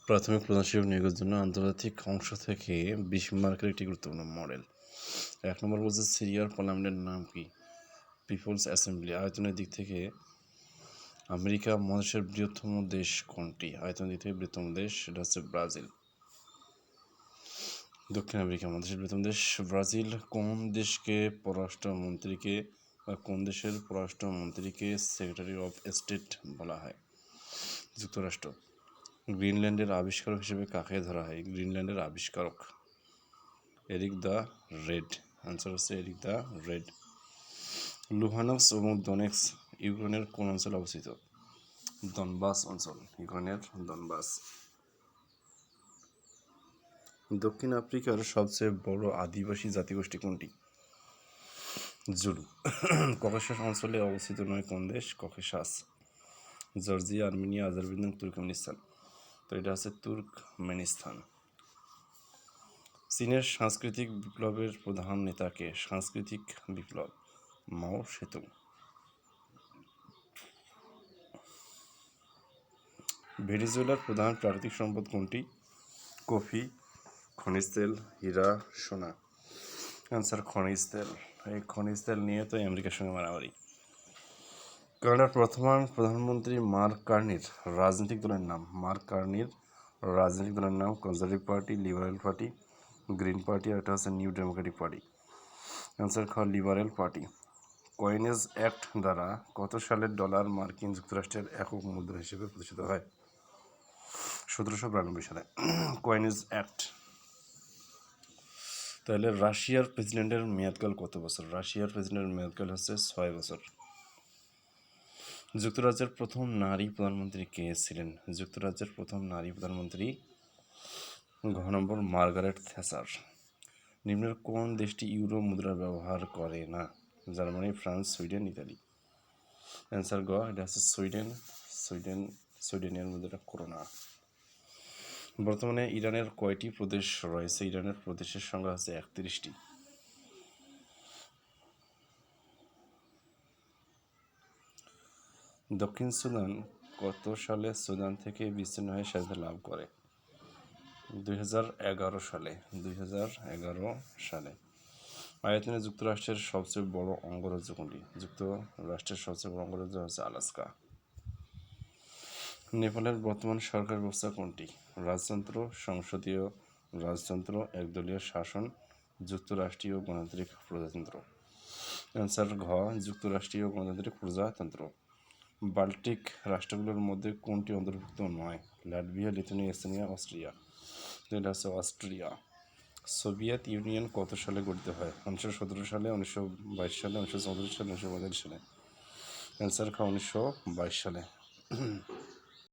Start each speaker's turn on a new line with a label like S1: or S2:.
S1: প্রাথমিক প্রধানসেবক নিয়োগের জন্য আন্তর্জাতিক অংশ থেকে 20 মার্কের একটি গুরুত্বপূর্ণ মডেল। 1 নম্বর বলছে সিরিয়ার পার্লামেন্টের নাম কি? People's assembly. আয়তনের দিক থেকে আমেরিকা মহাদেশের বৃহত্তম দেশ কোনটি? আয়তনের দিক থেকে বৃহত্তম দেশ সেটা হচ্ছে ব্রাজিল। দক্ষিণ আমেরিকা মহাদেশের বৃহত্তম দেশ ব্রাজিল। কোন দেশের পররাষ্ট্রমন্ত্রীকে সেক্রেটারি অফ স্টেট বলা হয়? যুক্তরাষ্ট্র। গ্রিনল্যান্ডের আবিষ্কারক হিসেবে কাকে ধরা হয়? গ্রিনল্যান্ডের আবিষ্কারক এরিক দ্য রেড। আনসার হচ্ছে এরিক দ্য রেড। লুহানস্ক এবং দনেটস্ক ইউক্রেনের কোন অঞ্চলে অবস্থিত? দনবাস অঞ্চল, ইউক্রেনের দনবাস। দক্ষিণ আফ্রিকার সবচেয়ে বড় আদিবাসী জাতিগোষ্ঠী কোনটি? জুলু। ককেশাস অঞ্চলে অবস্থিত নয় কোন দেশ? Caucasus. Georgia, Armenia, Azerbaijan, Turkmenistan. তো এটা হচ্ছে তুর্কমেনিস্তান। চীনের সাংস্কৃতিক বিপ্লবের প্রধান নেতাকে? সাংস্কৃতিক বিপ্লব মাও সেতুং। ভেনেজুয়েলার প্রধান প্রাকৃতিক সম্পদ কোনটি? কফি, খনিজ তেল, হীরা, সোনা। আনসার খনিজ তেল। এই খনিজ তেল নিয়ে তো আমেরিকার সঙ্গে মারামারি। কানাডার বর্তমান প্রধানমন্ত্রী মার্ক কার্নির রাজনৈতিক দলের নাম? মার্ক কার্নির রাজনৈতিক দলের নাম conservative party, liberal party, green party, আর এটা হচ্ছে নিউ ডেমোক্রেটিক পার্টি। আনসার খ লিবারেল পার্টি। কয়েনেজ অ্যাক্ট দ্বারা কত সালের ডলার মার্কিন যুক্তরাষ্ট্রের একক মুদ্রা হিসেবে প্রতিষ্ঠিত হয়? 1792 সালে। Coinage act. তাহলে রাশিয়ার প্রেসিডেন্টের মেয়াদকাল কত বছর? রাশিয়ার প্রেসিডেন্টের মেয়াদকাল হচ্ছে 6 বছর। যুক্তরাজ্যের প্রথম নারী প্রধানমন্ত্রী কে ছিলেন? যুক্তরাজ্যের প্রথম নারী প্রধানমন্ত্রী ঘ নম্বর মার্গারেট থ্যাচার। নিম্নের কোন দেশটি ইউরো মুদ্রা ব্যবহার করে না? Germany, France, Sweden, Italy. Answer গ, এটা হচ্ছে সুইডেনের মুদ্রা করোনা। বর্তমানে ইরানের কয়টি প্রদেশ রয়েছে? ইরানের প্রদেশের সংখ্যা হচ্ছে 31টি। দক্ষিণ সুদান কত সালে সুদান থেকে বিচ্ছিন্ন হয়ে স্বাধীনতা লাভ করে? 2011 সালে। 2011 সালে। আয়তনে যুক্তরাষ্ট্রের সবচেয়ে বড় অঙ্গরাজ্য কোনটি? যুক্তরাষ্ট্রের সবচেয়ে বড় অঙ্গরাজ্য হচ্ছে আলাস্কা। নেপালের বর্তমান সরকার ব্যবস্থা কোনটি? রাজতন্ত্র, সংসদীয় রাজতন্ত্র, একদলীয় শাসন, যুক্তরাষ্ট্রীয় গণতান্ত্রিক প্রজাতন্ত্র। অ্যান্সার ঘ, যুক্তরাষ্ট্রীয় গণতান্ত্রিক প্রজাতন্ত্র। বাল্টিক রাষ্ট্রগুলোর মধ্যে কোনটি অন্তর্ভুক্ত নয়? Latvia, Lithuania, Estonia, Austria. এটা হচ্ছে অস্ট্রিয়া। সোভিয়েত ইউনিয়ন কত সালে গঠিত হয়? 1917 সালে, 1922 সালে, 1934 সালে, 1945 সালে। অ্যান্সার খ 1922 সালে।